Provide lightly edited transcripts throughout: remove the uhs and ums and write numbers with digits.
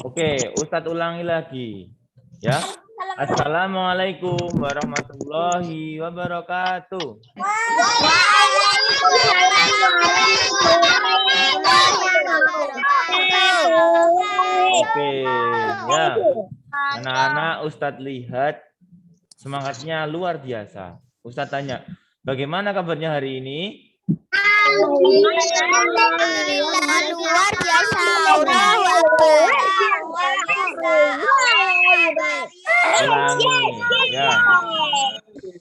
Oke, Ustadz ulangi lagi. Ya. Assalamualaikum warahmatullahi wabarakatuh. Oke, ya. Anak-anak Ustadz lihat semangatnya luar biasa. Ustadz tanya, bagaimana kabarnya hari ini? Alhamdulillah luar biasa. Allahu Akbar. Ulangi, ya.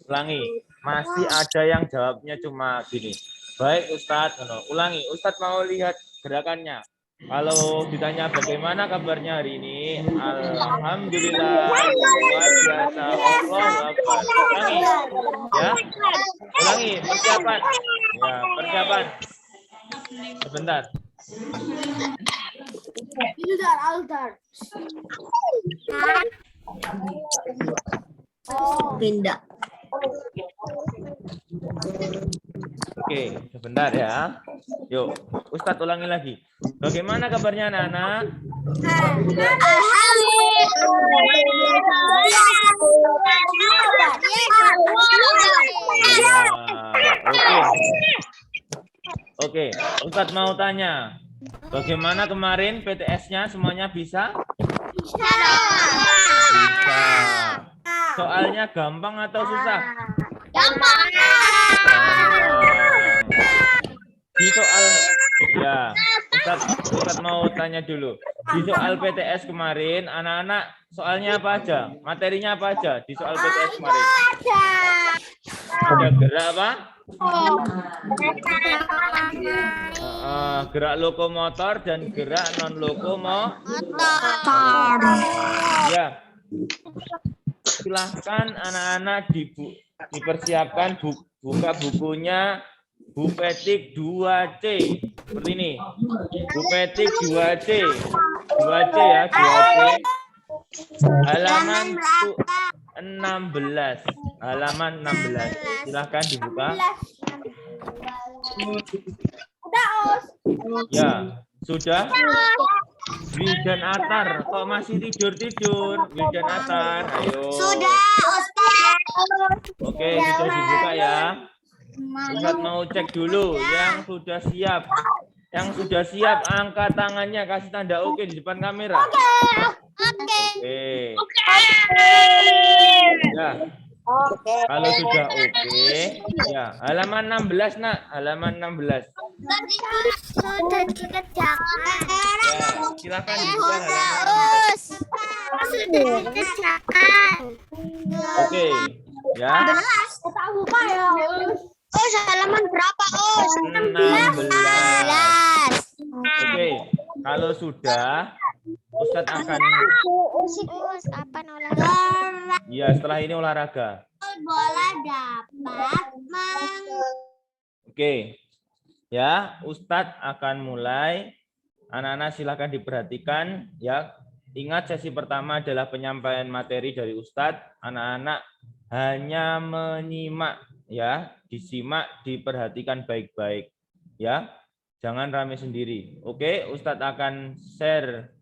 Ulangi. Masih ada yang jawabnya cuma gini. Baik Ustadz, ulangi. Ustadz mau lihat gerakannya. Kalau ditanya bagaimana kabarnya hari ini, alhamdulillah luar biasa. Allahu Akbar. Ulangi, ya. Ulangi, persiapan. Ya, persiapan. Sebentar. Pindah. Oke, sebentar ya. Yuk, Ustadz ulangi lagi. Bagaimana kabarnya anak-anak? Oke, Ustadz mau tanya. Bagaimana kemarin PTS-nya semuanya bisa? Bisa. Soalnya gampang atau susah? Gampang. Di soal ya, Ustadz mau tanya dulu. Di soal PTS kemarin, anak-anak soalnya apa aja? Materinya apa aja di soal PTS kemarin? Ada gerak apa? Gerak lokomotor dan gerak non lokomotor. Ya. Silahkan anak-anak dipersiapkan buka bukunya Bu Petik 2C. Seperti ini. Bu Petik 2C. 2C ya, 2C. Halaman 16. Halaman 16. Silahkan dibuka. Ya, sudah? Wildan Atar, kok masih tidur-tidur? Wildan Atar, ayo. Sudah, Ustaz. Oke, sudah dibuka ya. Ustadz mau cek dulu yang sudah siap. Yang sudah siap, angkat tangannya, kasih tanda oke di depan kamera. Oke. Ya. Kalau sudah oke, ya. Halaman 16, Nak. Halaman 16. Sudah dikerjakan. Ya, silakan dibuka halaman 16. Sudah dikerjakan. Oke, ya. Kita buka ya. Halaman berapa, 16. Oke, kalau sudah, Ustadz akan ya setelah ini olahraga. Bola dapat Oke, ya Ustadz akan mulai. Anak-anak silakan diperhatikan ya. Ingat sesi pertama adalah penyampaian materi dari Ustadz. Anak-anak hanya menyimak ya, disimak, diperhatikan baik-baik ya. Jangan rame sendiri. Oke, Ustadz akan share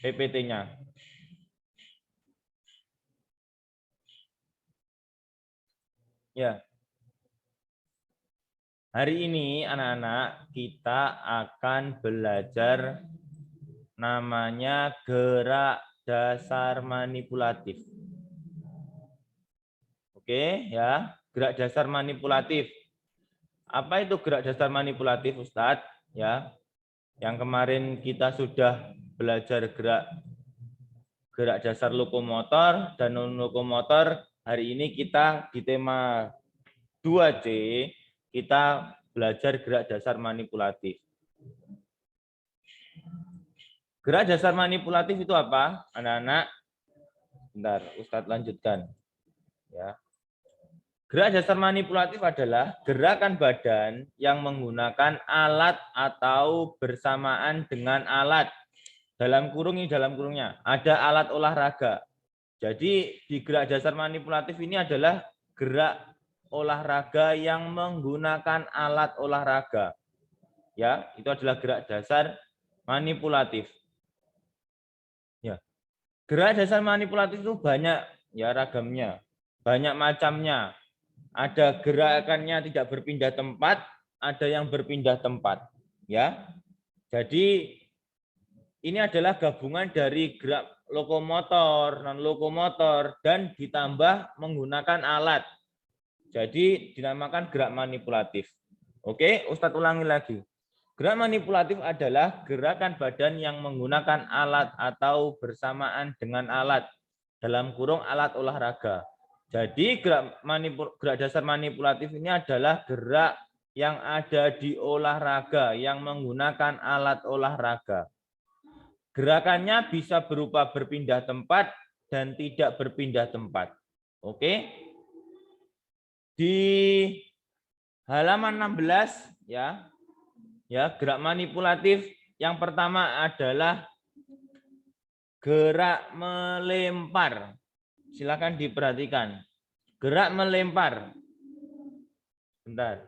PPT-nya. Ya. Hari ini anak-anak kita akan belajar namanya gerak dasar manipulatif. Oke, ya. Gerak dasar manipulatif. Apa itu gerak dasar manipulatif, Ustadz? Ya. Yang kemarin kita sudah belajar gerak dasar lokomotor dan non lokomotor. Hari ini kita di tema 2C kita belajar gerak dasar manipulatif. Gerak dasar manipulatif itu apa, anak-anak? Bentar, Ustadz lanjutkan. Ya. Gerak dasar manipulatif adalah gerakan badan yang menggunakan alat atau bersamaan dengan alat. Dalam kurung ini, dalam kurungnya ada alat olahraga. Jadi di gerak dasar manipulatif ini adalah gerak olahraga yang menggunakan alat olahraga. Ya, itu adalah gerak dasar manipulatif. Gerak dasar manipulatif itu banyak ya ragamnya, banyak macamnya. Ada gerakannya tidak berpindah tempat, ada yang berpindah tempat, ya. Jadi ini adalah gabungan dari gerak lokomotor, non lokomotor, dan ditambah menggunakan alat. Jadi dinamakan gerak manipulatif. Oke, Ustadz ulangi lagi. Gerak manipulatif adalah gerakan badan yang menggunakan alat atau bersamaan dengan alat, dalam kurung alat olahraga. Jadi gerak dasar manipulatif ini adalah gerak yang ada di olahraga yang menggunakan alat olahraga. Gerakannya bisa berupa berpindah tempat dan tidak berpindah tempat. Oke. Di halaman 16 ya. Ya, gerak manipulatif yang pertama adalah gerak melempar. Silakan diperhatikan. Gerak melempar. Bentar.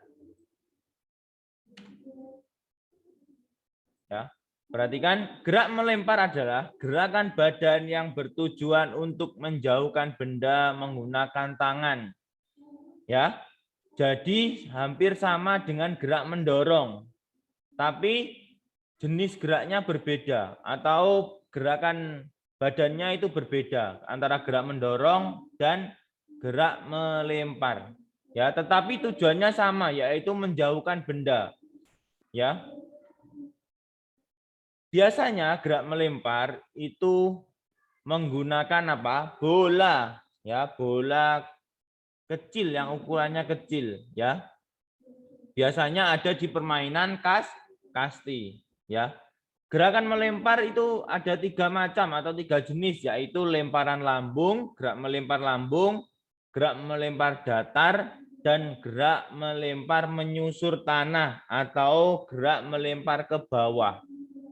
Ya, perhatikan, gerak melempar adalah gerakan badan yang bertujuan untuk menjauhkan benda menggunakan tangan. Ya. Jadi hampir sama dengan gerak mendorong. Tapi jenis geraknya berbeda atau gerakan badannya itu berbeda antara gerak mendorong dan gerak melempar. Ya, tetapi tujuannya sama, yaitu menjauhkan benda. Ya. Biasanya gerak melempar itu menggunakan apa? Bola, ya, bola kecil yang ukurannya kecil, ya. Biasanya ada di permainan kasti, ya. Gerakan melempar itu ada 3 macam atau 3 jenis, yaitu lemparan lambung, gerak melempar lambung, gerak melempar datar, dan gerak melempar menyusur tanah atau gerak melempar ke bawah.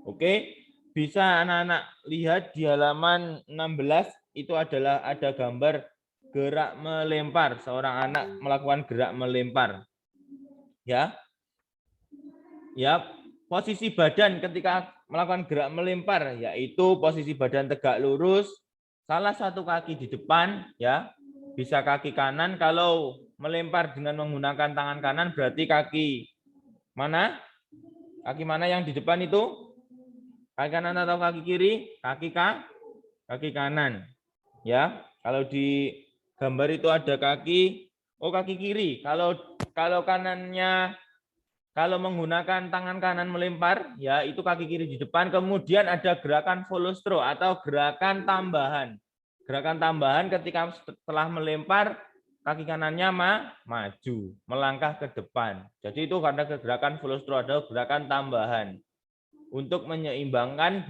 Oke, bisa anak-anak lihat di halaman 16 itu adalah ada gambar gerak melempar, seorang anak melakukan gerak melempar. Ya. Ya, posisi badan ketika melakukan gerak melempar yaitu posisi badan tegak lurus, salah satu kaki di depan, ya. Bisa kaki kanan. Kalau melempar dengan menggunakan tangan kanan berarti kaki mana? Kaki mana yang di depan itu? Kaki kanan atau kaki kiri? Kaki kanan. Ya, kalau di gambar itu ada kaki kiri. Kalau kanannya, kalau menggunakan tangan kanan melempar, ya itu kaki kiri di depan. Kemudian ada gerakan follow through atau gerakan tambahan. Gerakan tambahan ketika setelah melempar, kaki kanannya maju, melangkah ke depan. Jadi itu karena gerakan follow through, ada gerakan tambahan. Untuk menyeimbangkan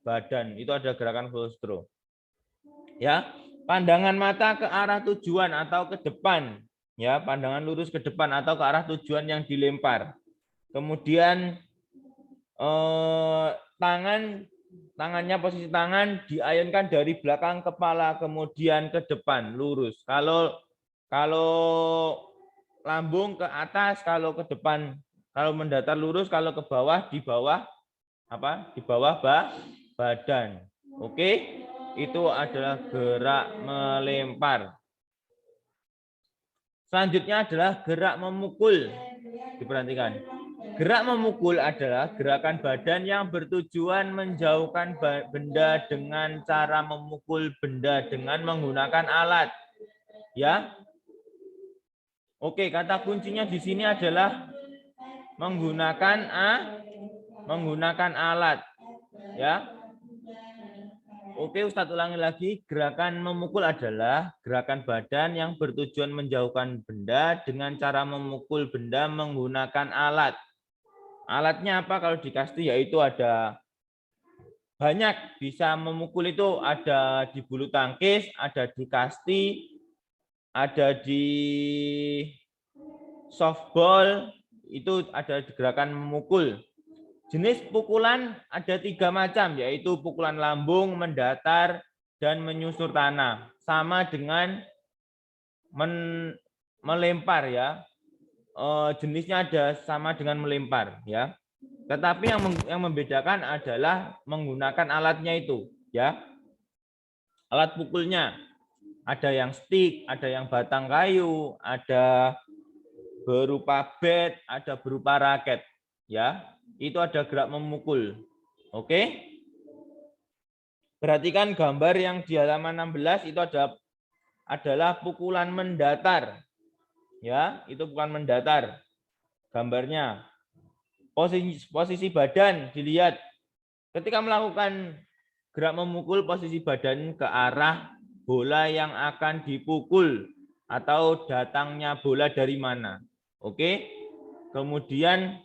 badan, itu ada gerakan follow through. Ya, pandangan mata ke arah tujuan atau ke depan. Ya, pandangan lurus ke depan atau ke arah tujuan yang dilempar. Kemudian tangannya, posisi tangan diayunkan dari belakang kepala kemudian ke depan lurus. Kalau lambung ke atas, kalau ke depan, kalau mendatar lurus, kalau ke bawah di bawah apa? Di bawah badan. Oke, itu adalah gerak melempar. Selanjutnya adalah gerak memukul. Diperhatikan. Gerak memukul adalah gerakan badan yang bertujuan menjauhkan benda dengan cara memukul benda dengan menggunakan alat. Ya. Oke, kata kuncinya di sini adalah menggunakan alat. Ya. Oke, Ustadz ulangi lagi. Gerakan memukul adalah gerakan badan yang bertujuan menjauhkan benda dengan cara memukul benda menggunakan alat. Alatnya apa kalau di kasti? Yaitu ada banyak, bisa memukul itu ada di bulu tangkis, ada di kasti, ada di softball, itu ada gerakan memukul. Jenis pukulan ada 3 macam, yaitu pukulan lambung, mendatar, dan menyusur tanah. Sama dengan melempar, ya. Jenisnya ada sama dengan melempar, ya. Tetapi yang membedakan adalah menggunakan alatnya itu, ya. alat pukulnya. Ada yang stick, ada yang batang kayu, ada berupa bat, ada berupa raket. Ya, itu ada gerak memukul. Oke? Perhatikan gambar yang di halaman 16 itu adalah pukulan mendatar. Ya, itu bukan mendatar. Gambarnya. Posisi badan dilihat. Ketika melakukan gerak memukul, posisi badan ke arah bola yang akan dipukul atau datangnya bola dari mana. Oke. Kemudian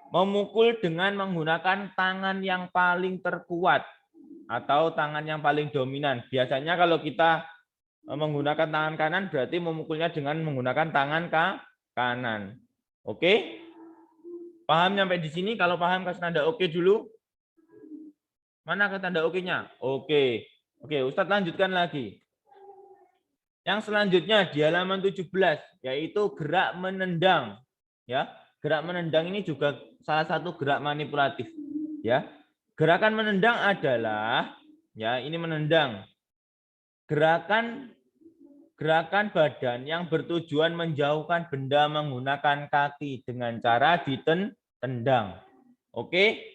memukul dengan menggunakan tangan yang paling terkuat atau tangan yang paling dominan. Biasanya kalau kita menggunakan tangan kanan berarti memukulnya dengan menggunakan tangan kanan. Oke? Paham sampai di sini? Kalau paham kasih tanda oke dulu. Mana ke tanda oke-nya? Oke. Oke, Ustadz lanjutkan lagi. Yang selanjutnya di halaman 17 yaitu gerak menendang. Ya, gerak menendang ini juga salah satu gerak manipulatif. Ya, gerakan menendang adalah ya ini menendang. Gerakan badan yang bertujuan menjauhkan benda menggunakan kaki dengan cara ditendang. Oke?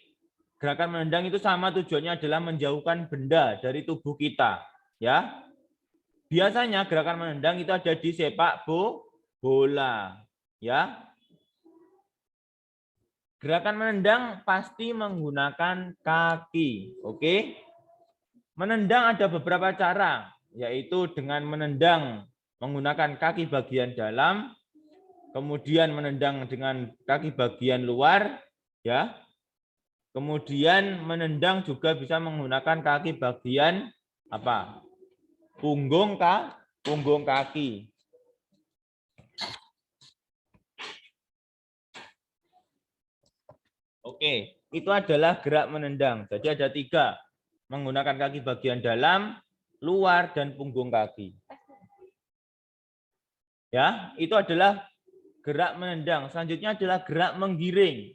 Gerakan menendang itu sama tujuannya adalah menjauhkan benda dari tubuh kita, ya. Biasanya gerakan menendang itu ada di sepak bola, ya. Gerakan menendang pasti menggunakan kaki, oke? Menendang ada beberapa cara, yaitu dengan menendang menggunakan kaki bagian dalam, kemudian menendang dengan kaki bagian luar, ya. Kemudian menendang juga bisa menggunakan kaki bagian apa? Punggung kaki. Oke, itu adalah gerak menendang. Jadi ada 3, menggunakan kaki bagian dalam, luar, dan punggung kaki. Ya, itu adalah gerak menendang. Selanjutnya adalah gerak menggiring.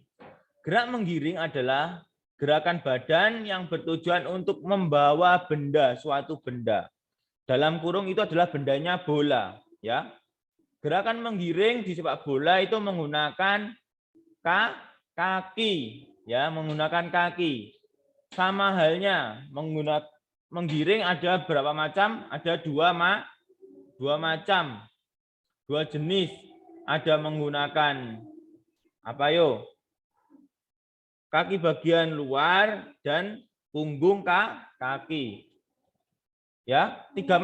Gerak menggiring adalah gerakan badan yang bertujuan untuk membawa benda, suatu benda. Dalam kurung itu adalah bendanya bola, ya. Gerakan menggiring di sepak bola itu menggunakan kaki, ya, menggunakan kaki. Sama halnya menggiring ada berapa macam? Ada dua macam, 2 jenis. Ada menggunakan apa yo? Kaki bagian luar dan punggung kaki. Ya, 3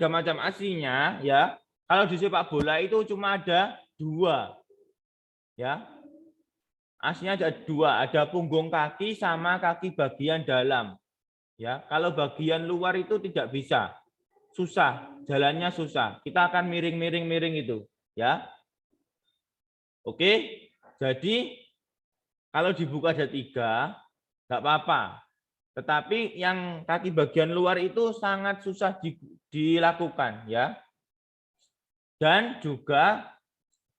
macam aslinya, ya. Kalau di sepak bola itu cuma ada 2. Ya. Aslinya ada 2, ada punggung kaki sama kaki bagian dalam. Ya, kalau bagian luar itu tidak bisa. Susah, jalannya susah. Kita akan miring itu, ya. Oke. Jadi kalau dibuka ada 3, nggak apa-apa. Tetapi yang kaki bagian luar itu sangat susah dilakukan, ya. Dan juga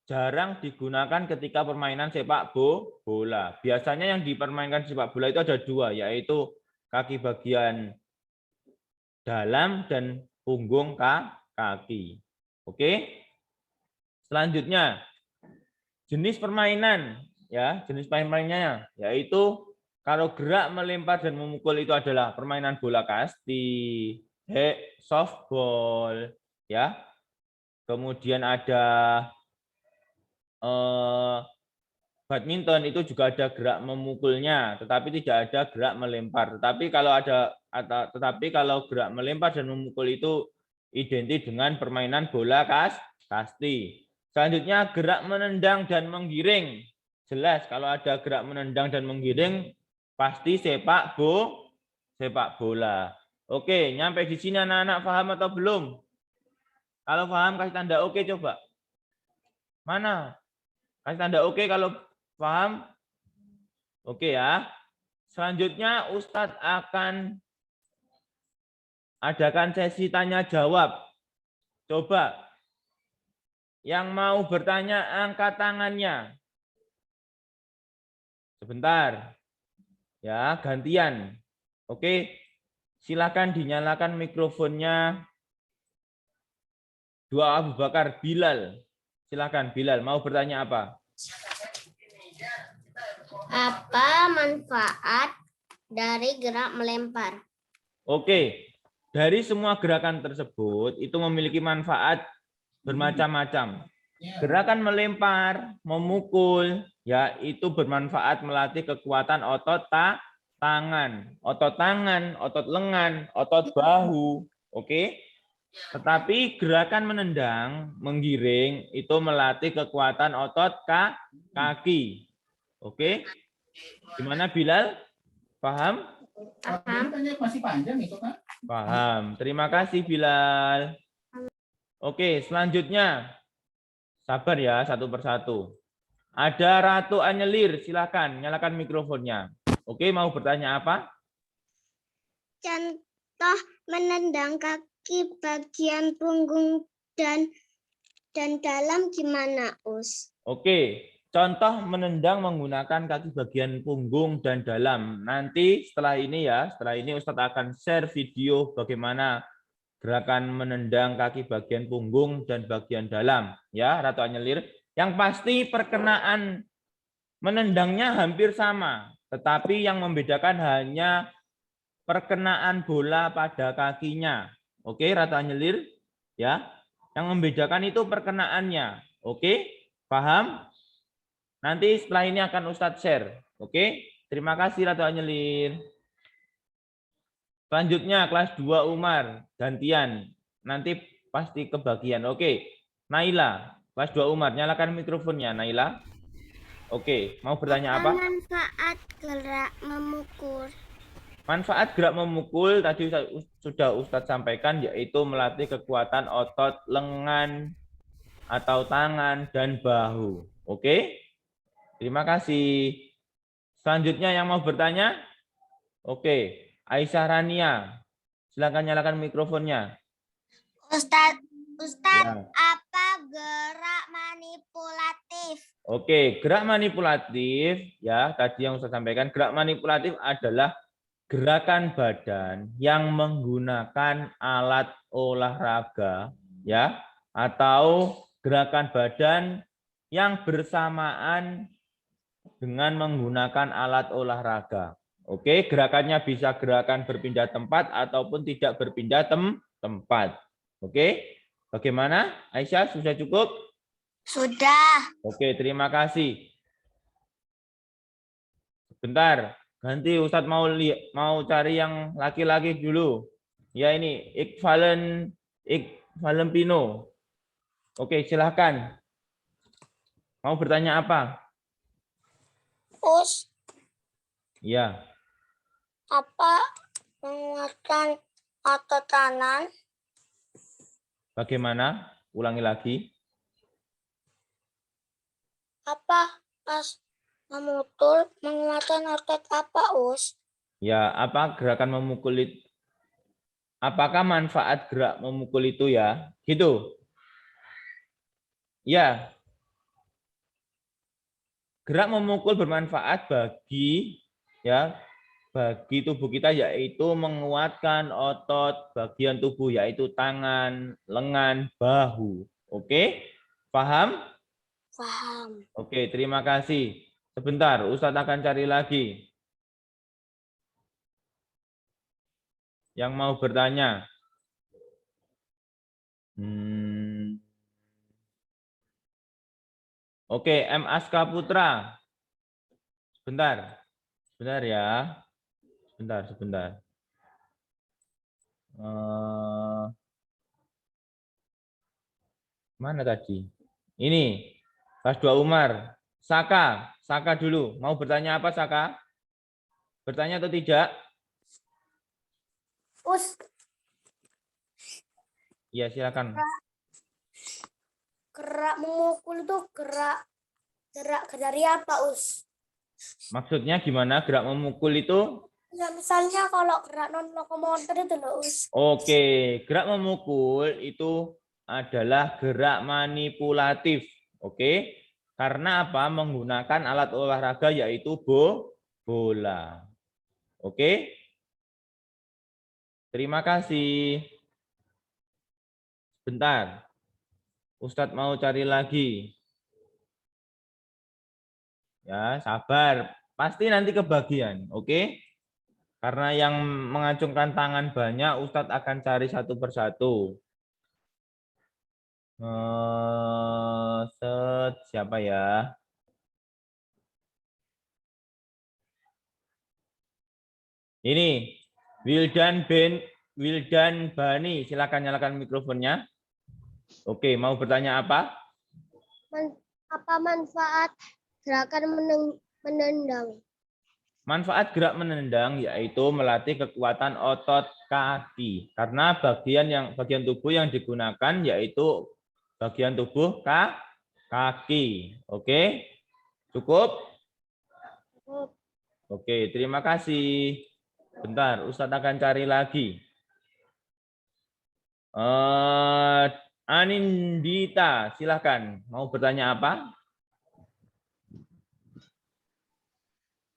jarang digunakan ketika permainan sepak bola. Biasanya yang dipermainkan sepak bola itu ada 2, yaitu kaki bagian dalam dan punggung kaki. Oke. Selanjutnya jenis permainan, ya, jenis permainannya yaitu kalau gerak melempar dan memukul itu adalah permainan bola kasti, softball, ya. Kemudian ada badminton itu juga ada gerak memukulnya, tetapi tidak ada gerak melempar. Tetapi kalau gerak melempar dan memukul itu identik dengan permainan bola kasti. Selanjutnya gerak menendang dan menggiring. Jelas kalau ada gerak menendang dan menggiring pasti sepak bola. Oke, nyampe di sini anak-anak paham atau belum? Kalau paham kasih tanda oke coba. Mana? Kasih tanda oke kalau paham? Oke ya. Selanjutnya Ustadz akan adakan sesi tanya jawab. Coba yang mau bertanya angkat tangannya. Sebentar. Ya, gantian. Oke. Silakan dinyalakan mikrofonnya. Dua Abu Bakar, Bilal. Silakan Bilal, mau bertanya apa? Apa manfaat dari gerak melempar? Oke. Dari semua gerakan tersebut itu memiliki manfaat bermacam-macam. Gerakan melempar, memukul, ya itu bermanfaat melatih kekuatan otot tangan, otot lengan, otot bahu. Oke. Tetapi gerakan menendang, menggiring itu melatih kekuatan otot kaki. Oke. Gimana Bilal? Paham? Paham? Masih panjang itu kan? Paham. Terima kasih Bilal. Oke, selanjutnya. Sabar ya, satu persatu. Ada Ratu Anyelir, silakan nyalakan mikrofonnya. Oke, mau bertanya apa? Contoh menendang kaki bagian punggung dan dalam gimana, Us? Oke, contoh menendang menggunakan kaki bagian punggung dan dalam. Nanti setelah ini ya, setelah ini Ustadz akan share video bagaimana gerakan menendang kaki bagian punggung dan bagian dalam. Ya, Ratu Anyelir. Yang pasti perkenaan menendangnya hampir sama, tetapi yang membedakan hanya perkenaan bola pada kakinya. Oke, Ratu Anyelir. Ya, yang membedakan itu perkenaannya. Oke, paham? Nanti setelah ini akan Ustadz share. Oke, terima kasih Ratu Anyelir. Selanjutnya kelas 2 Umar, gantian. Nanti pasti kebagian. Oke, Naila, kelas 2 Umar, nyalakan mikrofonnya Naila. Oke, mau bertanya apa? Manfaat gerak memukul. Manfaat gerak memukul tadi sudah Ustadz sampaikan, yaitu melatih kekuatan otot lengan atau tangan dan bahu. Oke, terima kasih. Selanjutnya yang mau bertanya? Oke, Aisyah Rania. Silakan nyalakan mikrofonnya. Ustadz, Ya. apa gerak manipulatif? Oke, gerak manipulatif ya, tadi yang saya sampaikan, gerak manipulatif adalah gerakan badan yang menggunakan alat olahraga ya, atau gerakan badan yang bersamaan dengan menggunakan alat olahraga. Oke, gerakannya bisa gerakan berpindah tempat ataupun tidak berpindah tempat. Oke, bagaimana? Aisyah, sudah cukup? Sudah. Oke, terima kasih. Sebentar, ganti Ustadz mau cari yang laki-laki dulu. Ya ini, Iqvalen Pino. Oke, silahkan. Mau bertanya apa? Us, Ya. apa menguatkan otot kanan? Bagaimana? Ulangi lagi. Apa pas memukul menguatkan otot apa, Us? Ya, apa gerakan memukul itu? Apakah manfaat gerak memukul itu ya? Gitu. Ya. Gerak memukul bermanfaat bagi tubuh kita, yaitu menguatkan otot bagian tubuh, yaitu tangan, lengan, bahu. Oke? Paham? Paham. Oke, terima kasih. Sebentar, Ustadz akan cari lagi yang mau bertanya. Oke, M. Aska Putra. Sebentar. Sebentar ya. Sebentar. Mana tadi? Ini. Kelas 2 Umar. Saka dulu. Mau bertanya apa Saka? Bertanya atau tidak? Us, Iya, silakan. gerak memukul itu gerak dari apa, Us? Maksudnya gimana gerak memukul itu? Ya, misalnya kalau gerak non lokomotor itu loh, Us. Oke, gerak memukul itu adalah gerak manipulatif. Oke. Karena apa? Menggunakan alat olahraga yaitu bola. Oke. Terima kasih. Bentar. Ustadz mau cari lagi. Ya, sabar. Pasti nanti kebagian, oke? Karena yang mengacungkan tangan banyak, Ustadz akan cari satu persatu. Siapa ya? Ini Wildan Bani, silakan nyalakan mikrofonnya. Oke, mau bertanya apa? Apa manfaat gerakan menendang? Manfaat gerak menendang yaitu melatih kekuatan otot kaki. Karena bagian tubuh yang digunakan yaitu bagian tubuh kaki. Oke? Cukup? Oke, terima kasih. Bentar, Ustadz akan cari lagi. Anindita, silahkan. Mau bertanya apa?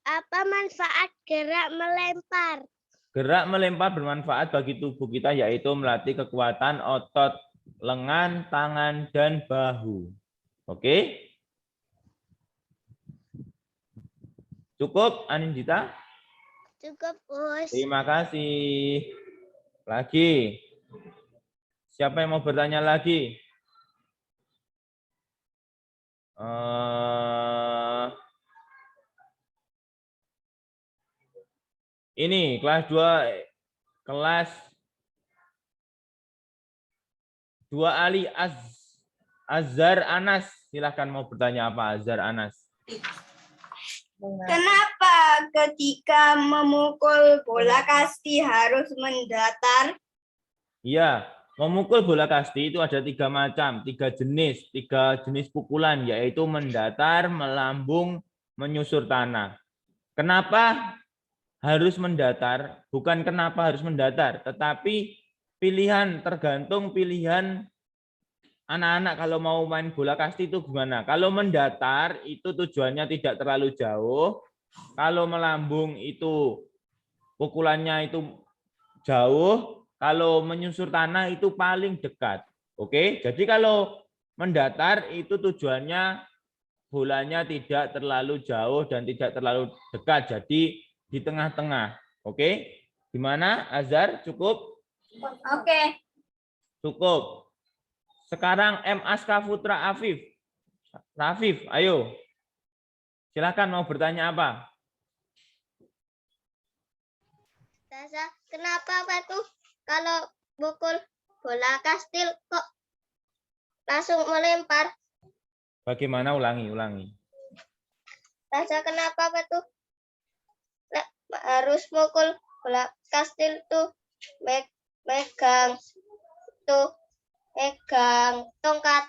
Apa manfaat gerak melempar? Gerak melempar bermanfaat bagi tubuh kita yaitu melatih kekuatan otot lengan, tangan, dan bahu. Oke? Cukup, Anindita? Cukup, Us. Terima kasih. Lagi. Siapa yang mau bertanya lagi? Ini kelas 2 Ali Azhar Anas. Silahkan mau bertanya apa Azhar Anas? Kenapa ketika memukul bola kasti harus mendatar? Iya, memukul bola kasti itu ada 3 macam, 3 jenis pukulan, yaitu mendatar, melambung, menyusur tanah. Kenapa harus mendatar? Bukan kenapa harus mendatar, tetapi tergantung pilihan anak-anak kalau mau main bola kasti itu gimana. Kalau mendatar itu tujuannya tidak terlalu jauh, kalau melambung itu pukulannya itu jauh, kalau menyusur tanah itu paling dekat. Oke, jadi kalau mendatar itu tujuannya bolanya tidak terlalu jauh dan tidak terlalu dekat, jadi di tengah-tengah. Oke, gimana Azhar? Cukup? Oke. Cukup. Sekarang M. Aska Putra Afif. Rafif, ayo. Silakan mau bertanya apa? Tasa, kenapa tuh kalau pukul bola kastil kok langsung melempar? Bagaimana? Ulangi. Tasa, kenapa tuh harus mukul bola kastil tuh megang tongkat?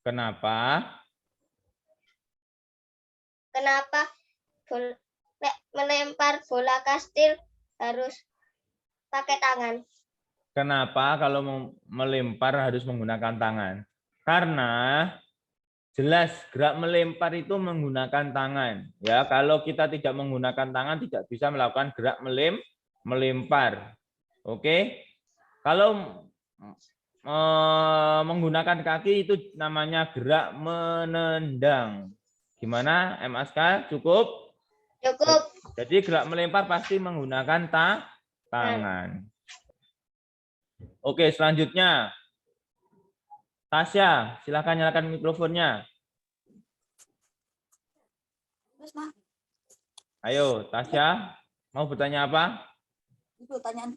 Kenapa? Kenapa melempar bola kastil harus pakai tangan? Kenapa kalau mau melempar harus menggunakan tangan? Karena jelas gerak melempar itu menggunakan tangan. Ya, kalau kita tidak menggunakan tangan tidak bisa melakukan gerak melempar. Oke? Kalau menggunakan kaki itu namanya gerak menendang. Gimana, MSK? Cukup? Cukup. Jadi gerak melempar pasti menggunakan tangan. Oke, selanjutnya. Tasya, silakan nyalakan mikrofonnya. Ayo, Tasya, mau bertanya apa? Pertanyaan.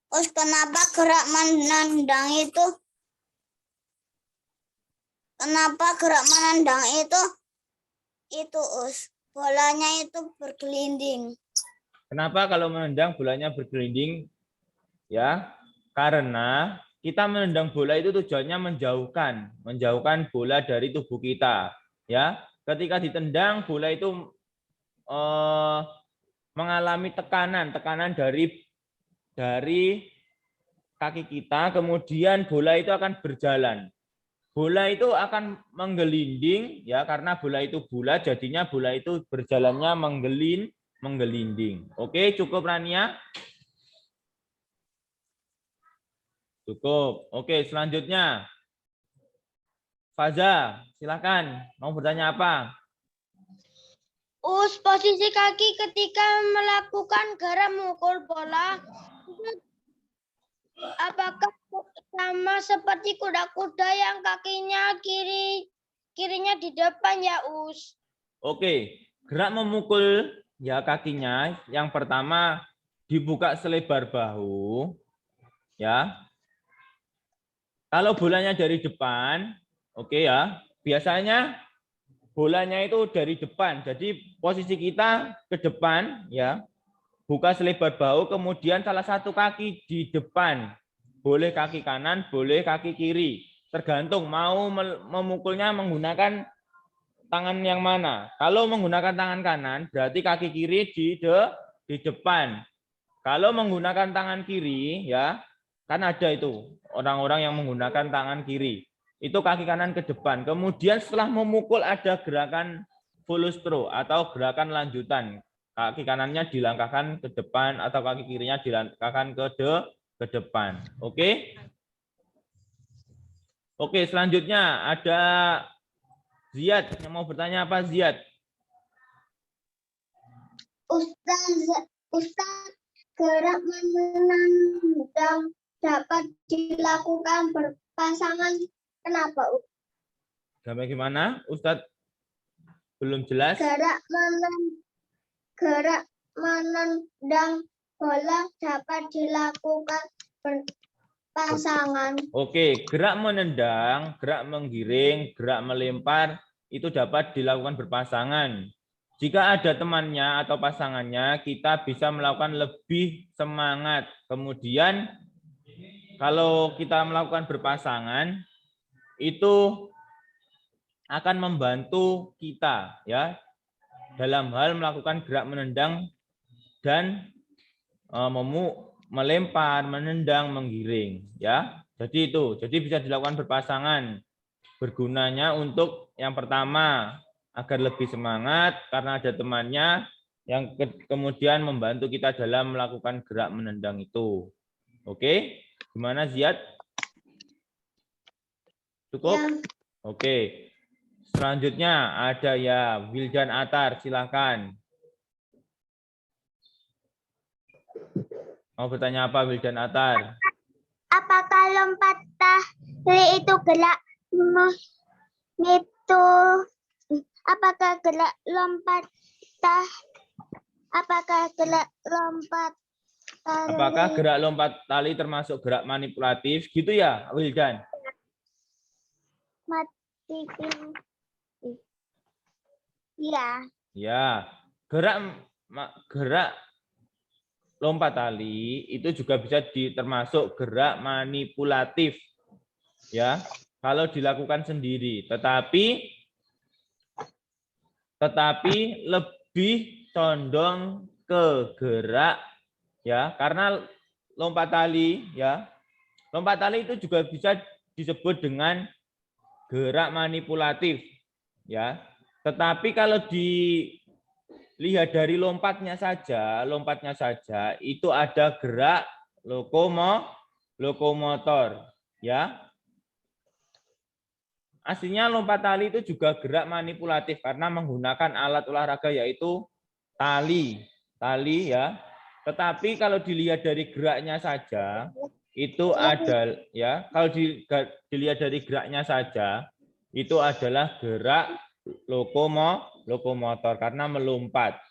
Terus kenapa gerak menendang itu? Bolanya itu bergelinding. Kenapa kalau menendang bolanya bergelinding? Ya, karena kita menendang bola itu tujuannya menjauhkan bola dari tubuh kita. Ya, ketika ditendang bola itu mengalami tekanan dari kaki kita, kemudian bola itu akan berjalan. bola itu akan menggelinding ya, karena bola itu bulat jadinya bola itu berjalannya menggelinding. Oke, cukup Rania? Cukup. Oke, selanjutnya Faza, silakan. Mau bertanya apa? Posisi kaki ketika melakukan gerak memukul bola, apakah sama seperti kuda-kuda yang kakinya kirinya di depan ya, Us? Oke, gerak memukul ya kakinya. Yang pertama dibuka selebar bahu, ya. Kalau bolanya dari depan, oke ya. Biasanya bolanya itu dari depan. Jadi posisi kita ke depan, ya. Buka selebar bahu, kemudian salah satu kaki di depan. Boleh kaki kanan, boleh kaki kiri. Tergantung mau memukulnya menggunakan tangan yang mana. Kalau menggunakan tangan kanan, berarti kaki kiri di depan. Kalau menggunakan tangan kiri, ya kan ada itu orang-orang yang menggunakan tangan kiri. Itu kaki kanan ke depan. Kemudian setelah memukul ada gerakan follow through atau gerakan lanjutan. Kaki kanannya dilangkahkan ke depan atau kaki kirinya dilangkahkan ke depan. Oke? Oke, selanjutnya ada Ziyad yang mau bertanya apa, Ziyad? Ustaz, gerak menendang dapat dilakukan berpasangan. Kenapa? Bagaimana? Ustadz belum jelas. Gerak menendang bola dapat dilakukan berpasangan. Oke, gerak menendang, gerak menggiring, gerak melempar itu dapat dilakukan berpasangan. Jika ada temannya atau pasangannya, kita bisa melakukan lebih semangat. Kemudian kalau kita melakukan berpasangan, itu akan membantu kita ya dalam hal melakukan gerak menendang dan melempar, menendang, menggiring ya. Jadi itu, jadi bisa dilakukan berpasangan. Bergunanya untuk yang pertama agar lebih semangat karena ada temannya, yang kemudian membantu kita dalam melakukan gerak menendang itu. Oke, gimana Ziyad? Cukup? Ya. Oke. Selanjutnya ada ya Wildan Atar, silakan. Mau bertanya apa Wildan Atar? Apakah lompat tali itu gerak itu? Apakah gerak lompat tali? Apakah gerak lompat tali termasuk gerak manipulatif gitu ya, Wildan? Iya. Ya, gerak lompat tali itu juga bisa termasuk gerak manipulatif. Ya, kalau dilakukan sendiri, tetapi lebih condong ke gerak ya, karena lompat tali itu juga bisa disebut dengan gerak manipulatif ya. Tetapi kalau dilihat dari lompatnya saja itu ada gerak lokomotor ya. Aslinya lompat tali itu juga gerak manipulatif karena menggunakan alat olahraga yaitu tali ya. Tetapi kalau dilihat dari geraknya saja itu ada ya, kalau dilihat dari geraknya saja itu adalah gerak lokomotor karena meloncat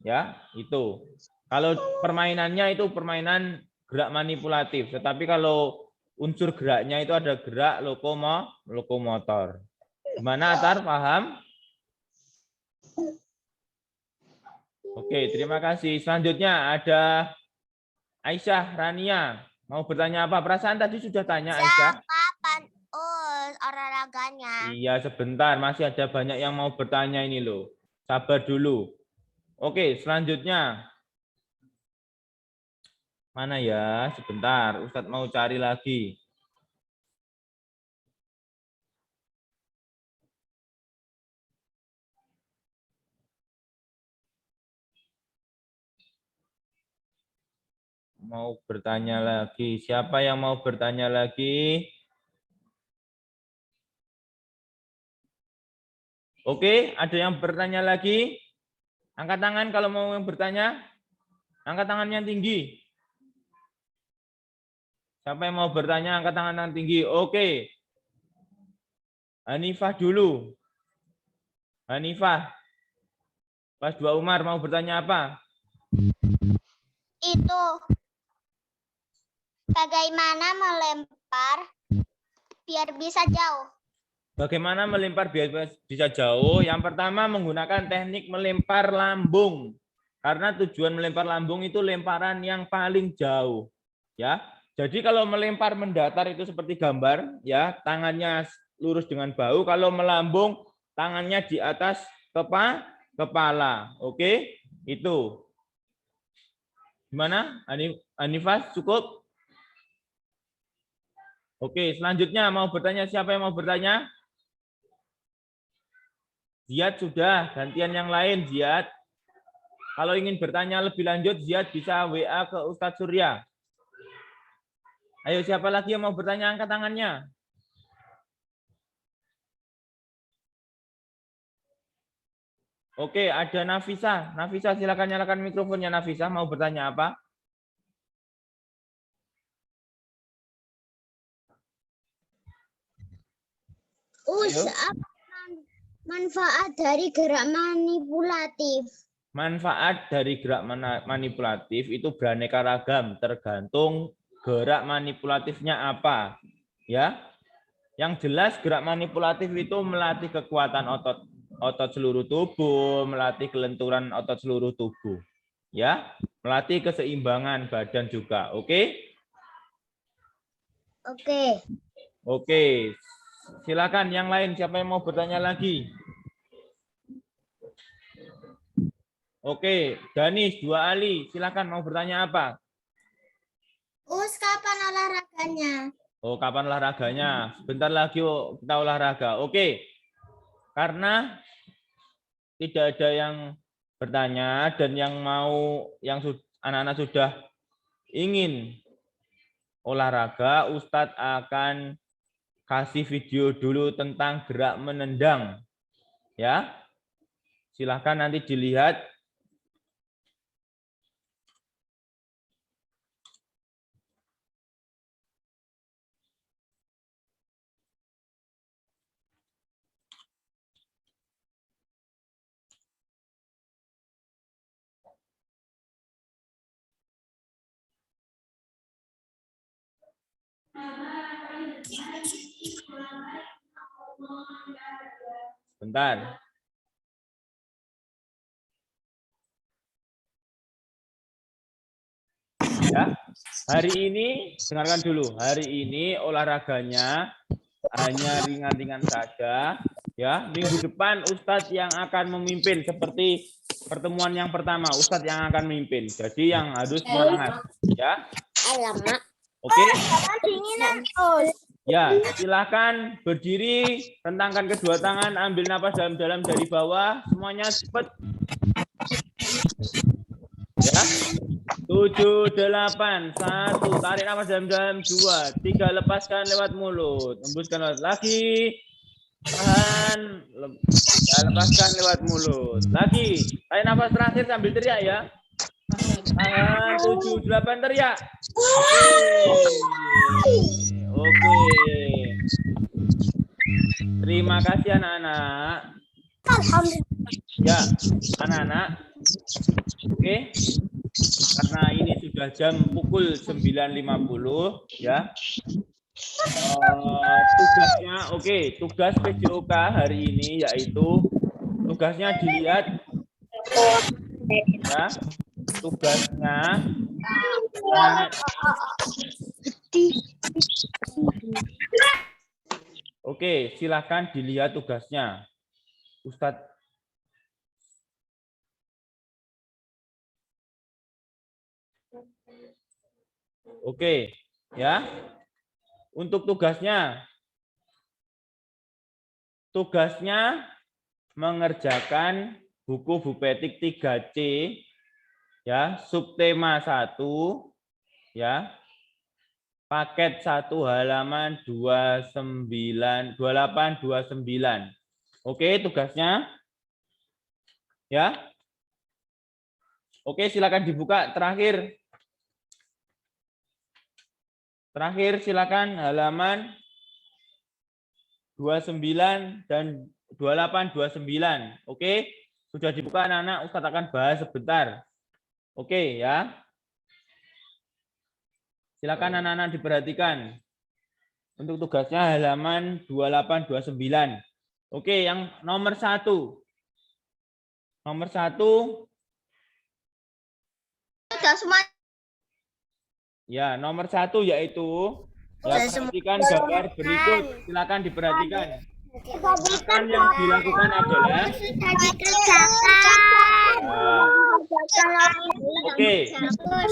ya, itu. Kalau permainannya itu permainan gerak manipulatif, tetapi kalau unsur geraknya itu ada gerak lokomotor. Gimana Atar, paham? Oke, terima kasih. Selanjutnya ada Aisyah Rania. Mau bertanya apa? Perasaan tadi sudah tanya Aisyah. Kapan olahraganya? Iya, sebentar. Masih ada banyak yang mau bertanya ini loh. Sabar dulu. Oke, selanjutnya. Mana ya? Sebentar, Ustadz mau cari lagi. mau bertanya lagi? Siapa yang mau bertanya lagi? Oke, ada yang bertanya lagi? Angkat tangan kalau mau yang bertanya. Angkat tangan yang tinggi. Siapa yang mau bertanya, angkat tangan yang tinggi. Oke. Hanifah dulu. Hanifah. Kelas 2 Umar mau bertanya apa? Itu bagaimana melempar biar bisa jauh? Bagaimana melempar biar bisa jauh? Yang pertama menggunakan teknik melempar lambung. Karena tujuan melempar lambung itu lemparan yang paling jauh. Ya. Jadi kalau melempar mendatar itu seperti gambar, ya, tangannya lurus dengan bahu. Kalau melambung, tangannya di atas kepala. Oke? Itu. Gimana? Hanifah cukup? Oke, selanjutnya mau bertanya, siapa yang mau bertanya? Ziad sudah, gantian yang lain Ziad. Kalau ingin bertanya lebih lanjut, Ziad bisa WA ke Ustadz Surya. Ayo, siapa lagi yang mau bertanya, angkat tangannya. Oke, ada Nafisa. Nafisa, silakan nyalakan mikrofonnya. Nafisa mau bertanya apa? Apa manfaat dari gerak manipulatif? Manfaat dari gerak manipulatif itu beraneka ragam, tergantung gerak manipulatifnya apa. Ya, yang jelas gerak manipulatif itu melatih kekuatan otot seluruh tubuh, melatih kelenturan otot seluruh tubuh. Ya, melatih keseimbangan badan juga. Oke? Oke. Oke. Silakan yang lain, siapa yang mau bertanya lagi? Oke, Danis, 2 Ali, silakan mau bertanya apa? Kapan olahraganya? Oh, kapan olahraganya? Sebentar lagi kita olahraga. Oke. Karena tidak ada yang bertanya dan yang anak-anak sudah ingin olahraga, Ustadz akan kasih video dulu tentang gerak menendang. Ya. Silahkan nanti dilihat. Bentar. Ya, hari ini dengarkan dulu. Hari ini olahraganya hanya ringan-ringan saja. Ya, minggu depan Ustadz yang akan memimpin seperti pertemuan yang pertama. Ustadz yang akan memimpin. Jadi yang harus semangat. Ya. Oke. Ya, silakan berdiri, rentangkan kedua tangan, ambil napas dalam-dalam dari bawah, semuanya cepat. Ya. 7, 8, 1, tarik nafas dalam-dalam, 2, 3, lepaskan lewat mulut, hembuskan lewat lagi, tahan, lepaskan lewat mulut, lagi, tarik nafas terakhir sambil teriak ya, tahan, 7, 8, teriak. Oke. Terima kasih anak-anak. Ya, anak-anak. Oke. Karena ini sudah jam pukul 9.50 ya. Tugasnya tugas PJOK hari ini yaitu tugasnya dilihat ya. Tugasnya silakan dilihat tugasnya. Ustadz. Oke, ya. Untuk tugasnya mengerjakan buku Bupetik 3C ya, subtema 1 Ya. Paket 1 halaman 2829. Oke, tugasnya. Ya. Oke, silakan dibuka terakhir. Terakhir silakan halaman 29 dan 2829. Oke, sudah dibuka anak-anak, Ustadz akan bahas sebentar. Oke ya. Silakan anak-anak diperhatikan. Untuk tugasnya halaman 2829. Oke, yang nomor 1. Nomor 1. Sudah semua. Ya, nomor 1 yaitu ya, perhatikan gambar berikut. Silakan diperhatikan. Gerakan yang dilakukan adalah Sudah dikerjakan. Oke,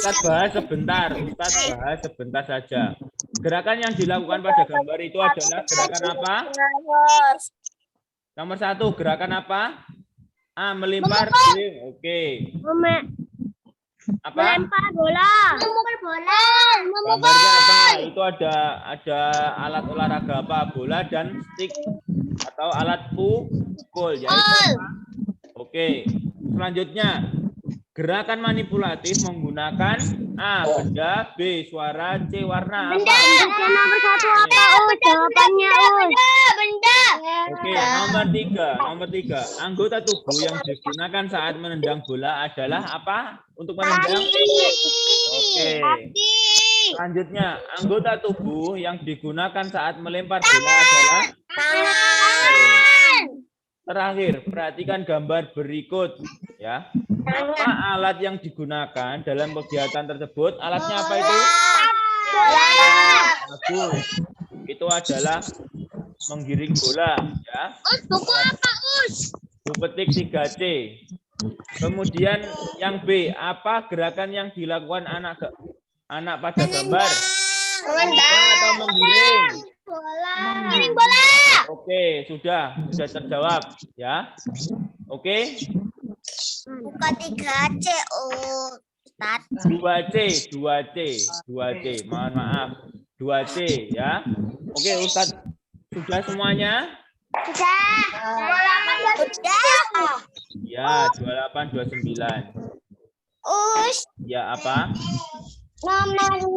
Ustadz bahas sebentar. Ustadz bahas sebentar saja. Gerakan yang dilakukan pada gambar itu adalah gerakan apa? Nomor 1, gerakan apa? A. Melempar. B. Oke. Apa? Melempar bola. Memukul bola. Gambarnya apa? Itu ada alat olahraga apa? Bola dan stick atau alat pukul. Yaitu apa? Oke. Selanjutnya, gerakan manipulatif menggunakan A. Benda, B. Suara, C. Warna. Apa? Nomor 1 apa, Us? Jawabannya, Us. Benda. Oke, nomor 3. Anggota tubuh yang digunakan saat menendang bola adalah apa? Untuk menendang? Oke. Selanjutnya, anggota tubuh yang digunakan saat melempar bola adalah? Terakhir, perhatikan gambar berikut ya. Apa alat yang digunakan dalam kegiatan tersebut? Alatnya apa itu? Bagus. Itu adalah menggiring bola ya. Buku apa, Us? Bu petik 3C. Kemudian yang B, apa gerakan yang dilakukan anak pada gambar? Menendang atau menggiring? Giring bola. Oke, sudah terjawab ya. Oke. Buka 3C, Ustaz. 2C. Mohon maaf. 2C ya. Oke, Ustadz sudah semuanya? Sudah. Ya, 2829. Us, Ya, apa? nomor 5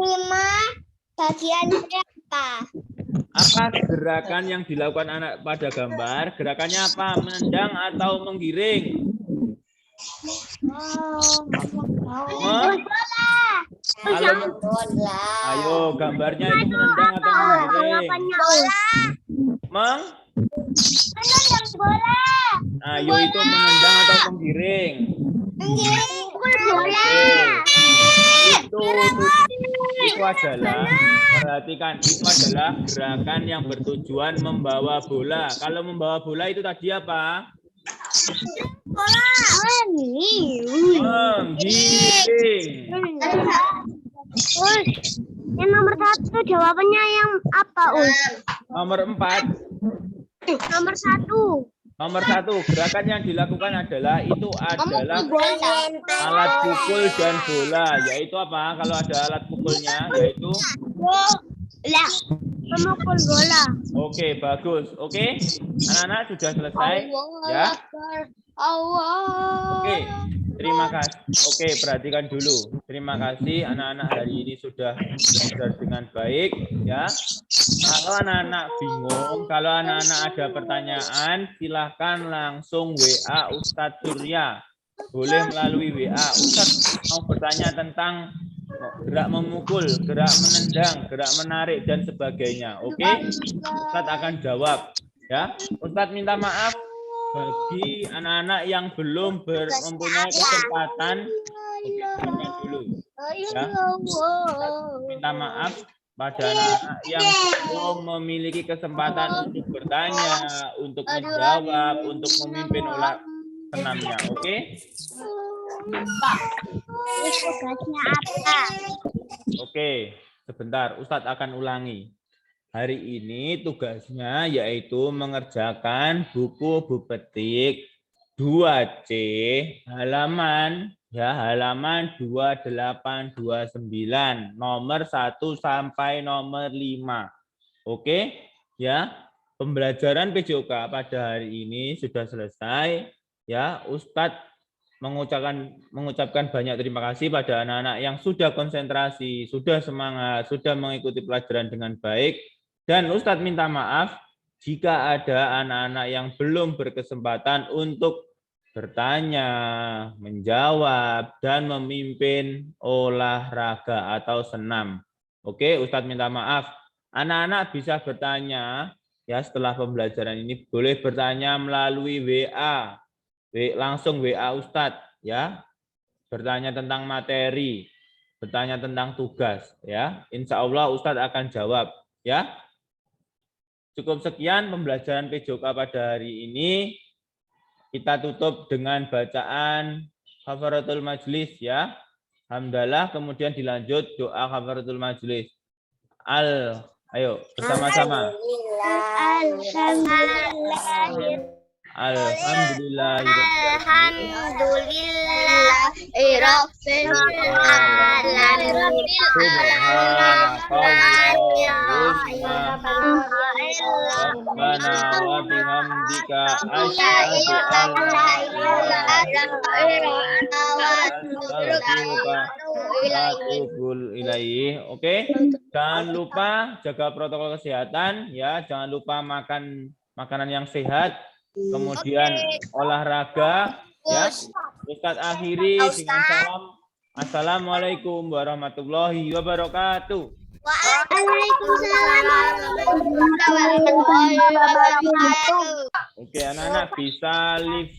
bagian apa? Apa gerakan yang dilakukan anak pada gambar? Gerakannya apa? Menendang atau menggiring? Ayo, gambarnya itu menendang atau menggiring? Menendang bola. Ayo, itu menendang atau menggiring? Pukul bola. Itu adalah, perhatikan, itu adalah gerakan yang bertujuan membawa bola. Kalau membawa bola itu tadi apa? Bola. Menggiring. Yang nomor 1 jawabannya yang apa, Us? Nomor 4. Nomor 1. Nomor 1, gerakan yang dilakukan adalah alat pukul dan bola. Yaitu apa? Kalau ada alat pukulnya, yaitu Memukul bola. Oke, bagus. Oke, anak-anak sudah selesai, ya. Oke, terima kasih. Oke, perhatikan dulu. Terima kasih anak-anak hari ini sudah belajar dengan baik, ya. Kalau anak-anak bingung, kalau anak-anak ada pertanyaan, silahkan langsung WA Ustadz Surya. Boleh melalui WA. Ustadz mau bertanya tentang gerak memukul, gerak menendang, gerak menarik, dan sebagainya. Oke, Ustadz akan jawab. Ya, Ustadz minta maaf bagi anak-anak yang belum mempunyai kesempatan. Oke, dulu. Ya, minta maaf pada anak-anak yang belum memiliki kesempatan untuk bertanya, untuk menjawab, untuk memimpin olah senamnya. Oke? Tugasnya apa? Oke, sebentar. Ustadz akan ulangi. Hari ini tugasnya yaitu mengerjakan buku Bu Petik 2C halaman Ya, halaman 2829, nomor 1 sampai nomor 5. Oke, ya. Pembelajaran PJOK pada hari ini sudah selesai. Ya, Ustadz mengucapkan banyak terima kasih pada anak-anak yang sudah konsentrasi, sudah semangat, sudah mengikuti pelajaran dengan baik. Dan Ustadz minta maaf jika ada anak-anak yang belum berkesempatan untuk bertanya, menjawab, dan memimpin olahraga atau senam. Oke, Ustadz minta maaf. Anak-anak bisa bertanya, ya setelah pembelajaran ini boleh bertanya melalui WA. Langsung WA Ustadz, ya. Bertanya tentang materi, bertanya tentang tugas, ya. Insya Allah Ustadz akan jawab, ya. Cukup sekian pembelajaran PJOK pada hari ini. Kita tutup dengan bacaan Kafaratul Majlis, ya. Hamdalah, kemudian dilanjut doa Kafaratul Majlis. Ayo bersama-sama. Rabbana wa bihamdika asyhadu an la ilaha illa anta atubu ilaik. Oke, jangan lupa jaga protokol kesehatan, ya. Jangan lupa makan makanan yang sehat, kemudian olahraga, ya. Ustadz akhiri dengan salam. Assalamualaikum warahmatullahi wabarakatuh. Waalaikumsalam warahmatullahi wabarakatuh. Oke, anak-anak bisa live